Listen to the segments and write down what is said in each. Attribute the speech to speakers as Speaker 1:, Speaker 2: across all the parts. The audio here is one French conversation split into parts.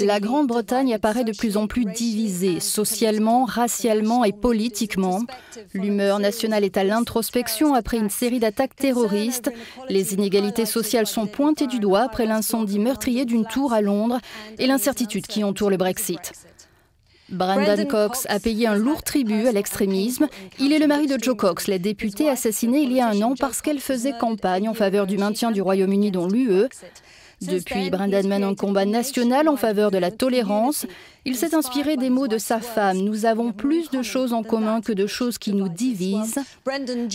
Speaker 1: La Grande-Bretagne apparaît de plus en plus divisée, socialement, racialement et politiquement. L'humeur nationale est à l'introspection après une série d'attaques terroristes. Les inégalités sociales sont pointées du doigt après l'incendie meurtrier d'une tour à Londres et l'incertitude qui entoure le Brexit. Brandon Cox a payé un lourd tribut à l'extrémisme. Il est le mari de Jo Cox, la députée assassinée il y a un an parce qu'elle faisait campagne en faveur du maintien du Royaume-Uni dans l'UE. Depuis, Brandon mène un combat national en faveur de la tolérance. Il s'est inspiré des mots de sa femme. Nous avons plus de choses en commun que de choses qui nous divisent.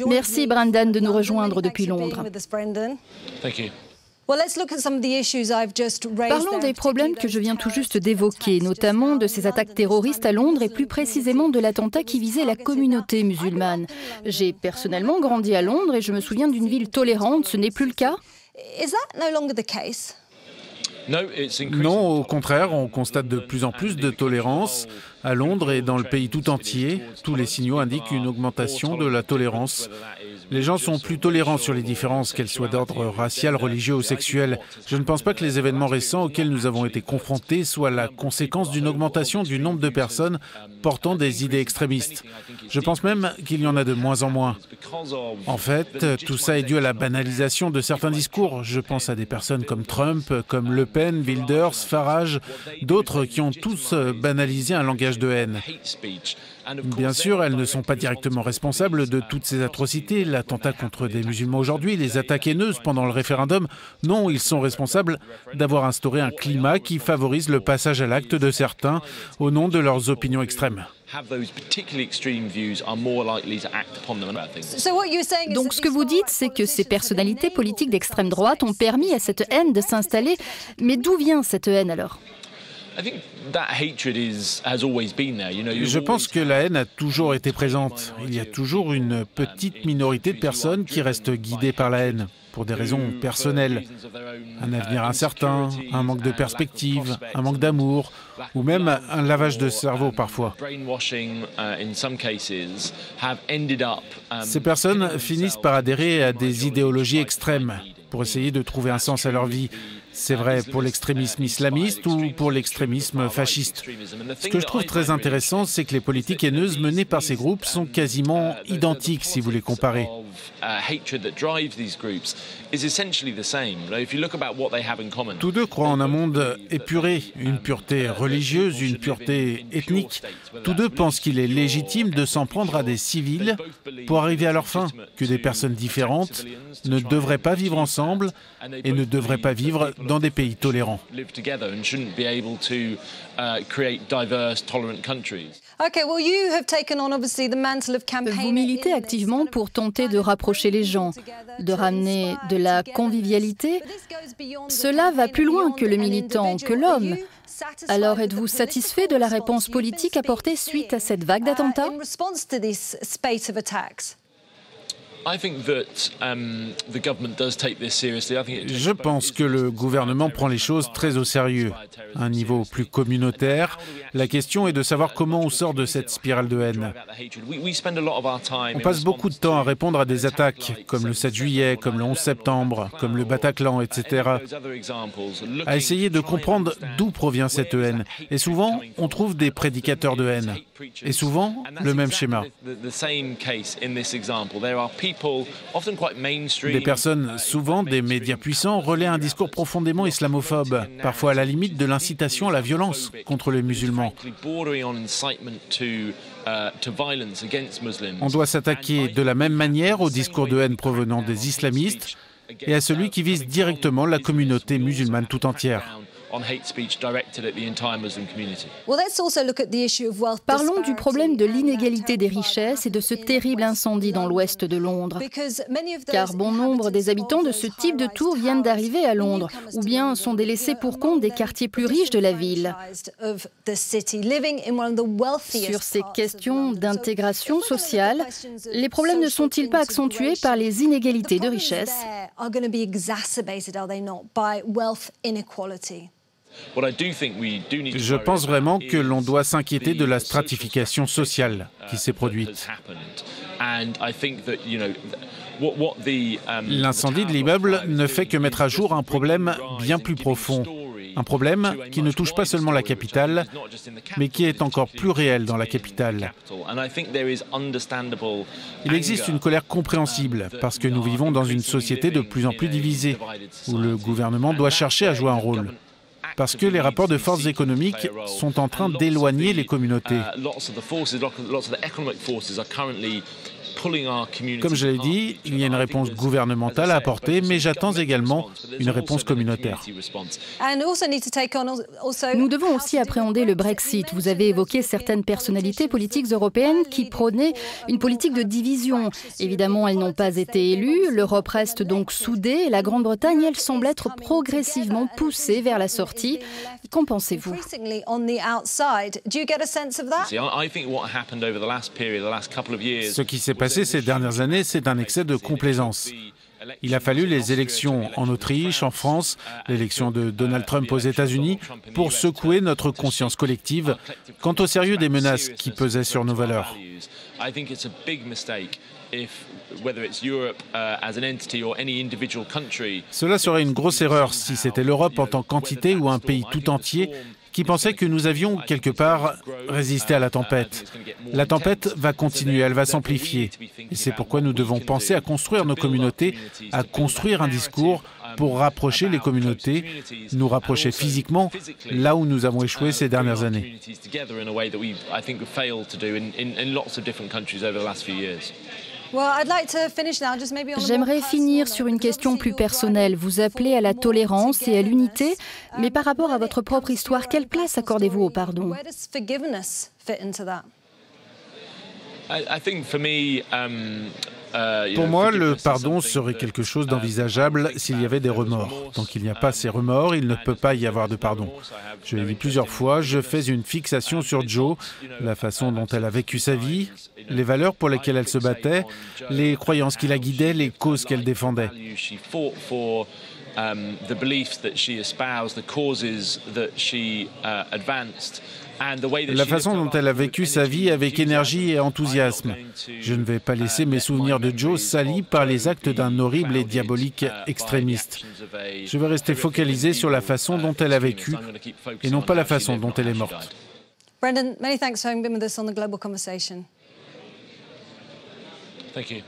Speaker 1: Merci Brandon de nous rejoindre depuis Londres. Parlons des problèmes que je viens tout juste d'évoquer, notamment de ces attaques terroristes à Londres et plus précisément de l'attentat qui visait la communauté musulmane. J'ai personnellement grandi à Londres et je me souviens d'une ville tolérante, ce n'est plus le cas ?
Speaker 2: Non, au contraire, on constate de plus en plus de tolérance. À Londres et dans le pays tout entier, tous les signaux indiquent une augmentation de la tolérance. Les gens sont plus tolérants sur les différences, qu'elles soient d'ordre racial, religieux ou sexuel. Je ne pense pas que les événements récents auxquels nous avons été confrontés soient la conséquence d'une augmentation du nombre de personnes portant des idées extrémistes. Je pense même qu'il y en a de moins en moins. En fait, tout ça est dû à la banalisation de certains discours. Je pense à des personnes comme Trump, comme Le Pen, Wilders, Farage, d'autres qui ont tous banalisé un langage de haine. Bien sûr, elles ne sont pas directement responsables de toutes ces atrocités, l'attentat contre des musulmans aujourd'hui, les attaques haineuses pendant le référendum. Non, ils sont responsables d'avoir instauré un climat qui favorise le passage à l'acte de certains au nom de leurs opinions extrêmes.
Speaker 1: Donc ce que vous dites, c'est que ces personnalités politiques d'extrême droite ont permis à cette haine de s'installer. Mais d'où vient cette haine alors ?
Speaker 2: Je pense que la haine a toujours été présente. Il y a toujours une petite minorité de personnes qui restent guidées par la haine, pour des raisons personnelles. Un avenir incertain, un manque de perspective, un manque d'amour, ou même un lavage de cerveau parfois. Ces personnes finissent par adhérer à des idéologies extrêmes pour essayer de trouver un sens à leur vie. C'est vrai pour l'extrémisme islamiste ou pour l'extrémisme fasciste. Ce que je trouve très intéressant, c'est que les politiques haineuses menées par ces groupes sont quasiment identiques si vous les comparez. Tous deux croient en un monde épuré, une pureté religieuse, une pureté ethnique. Tous deux pensent qu'il est légitime de s'en prendre à des civils pour arriver à leur fin, que des personnes différentes ne devraient pas vivre ensemble et ne devraient pas vivre dans des pays tolérants.
Speaker 1: Vous militez activement pour tenter de rapprocher les gens, de ramener de la convivialité. Cela va plus loin que le militant, que l'homme. Alors êtes-vous satisfait de la réponse politique apportée suite à cette vague d'attentats ?
Speaker 2: Je pense que le gouvernement prend les choses très au sérieux. À un niveau plus communautaire, la question est de savoir comment on sort de cette spirale de haine. On passe beaucoup de temps à répondre à des attaques, comme le 7 juillet, comme le 11 septembre, comme le Bataclan, etc. À essayer de comprendre d'où provient cette haine. Et souvent, on trouve des prédicateurs de haine. Et souvent, le même schéma. Des personnes, souvent des médias puissants, relaient un discours profondément islamophobe, parfois à la limite de l'incitation à la violence contre les musulmans. On doit s'attaquer de la même manière au discours de haine provenant des islamistes et à celui qui vise directement la communauté musulmane tout entière.
Speaker 1: Parlons du problème de l'inégalité des richesses et de ce terrible incendie dans l'ouest de Londres. Car bon nombre des habitants de ce type de tour viennent d'arriver à Londres, ou bien sont des laissés pour compte des quartiers plus riches de la ville. Sur ces questions d'intégration sociale, les problèmes ne sont-ils pas accentués par les inégalités de richesse ?
Speaker 2: Je pense vraiment que l'on doit s'inquiéter de la stratification sociale qui s'est produite. L'incendie de l'immeuble ne fait que mettre à jour un problème bien plus profond. Un problème qui ne touche pas seulement la capitale, mais qui est encore plus réel dans la capitale. Il existe une colère compréhensible parce que nous vivons dans une société de plus en plus divisée, où le gouvernement doit chercher à jouer un rôle. Parce que les rapports de forces économiques sont en train d'éloigner les communautés. Comme je l'ai dit, il y a une réponse gouvernementale à apporter, mais j'attends également une réponse communautaire.
Speaker 1: Nous devons aussi appréhender le Brexit. Vous avez évoqué certaines personnalités politiques européennes qui prônaient une politique de division. Évidemment, elles n'ont pas été élues. L'Europe reste donc soudée et la Grande-Bretagne, elle, semble être progressivement poussée vers la sortie. Qu'en pensez-vous?
Speaker 2: Ce qui s'est passé ces dernières années, c'est un excès de complaisance. Il a fallu les élections en Autriche, en France, l'élection de Donald Trump aux États-Unis, pour secouer notre conscience collective quant au sérieux des menaces qui pesaient sur nos valeurs. Cela serait une grosse erreur si c'était l'Europe en tant qu'entité ou un pays tout entier qui pensait que nous avions, quelque part, résisté à la tempête. La tempête va continuer, elle va s'amplifier. Et c'est pourquoi nous devons penser à construire nos communautés, à construire un discours pour rapprocher les communautés, nous rapprocher physiquement, là où nous avons échoué ces dernières années.
Speaker 1: J'aimerais finir sur une question plus personnelle. Vous appelez à la tolérance et à l'unité, mais par rapport à votre propre histoire, quelle place accordez-vous au pardon?
Speaker 2: Pour moi, le pardon serait quelque chose d'envisageable s'il y avait des remords. Tant qu'il n'y a pas ces remords, il ne peut pas y avoir de pardon. Je l'ai dit plusieurs fois, je fais une fixation sur Jo, la façon dont elle a vécu sa vie, les valeurs pour lesquelles elle se battait, les croyances qui la guidaient, les causes qu'elle défendait. La façon dont elle a vécu sa vie avec énergie et enthousiasme. Je ne vais pas laisser mes souvenirs de Jo salis par les actes d'un horrible et diabolique extrémiste. Je vais rester focalisé sur la façon dont elle a vécu et non pas la façon dont elle est morte.
Speaker 1: Brendan, many thanks for having been with us on the Global Conversation.
Speaker 3: Thank you.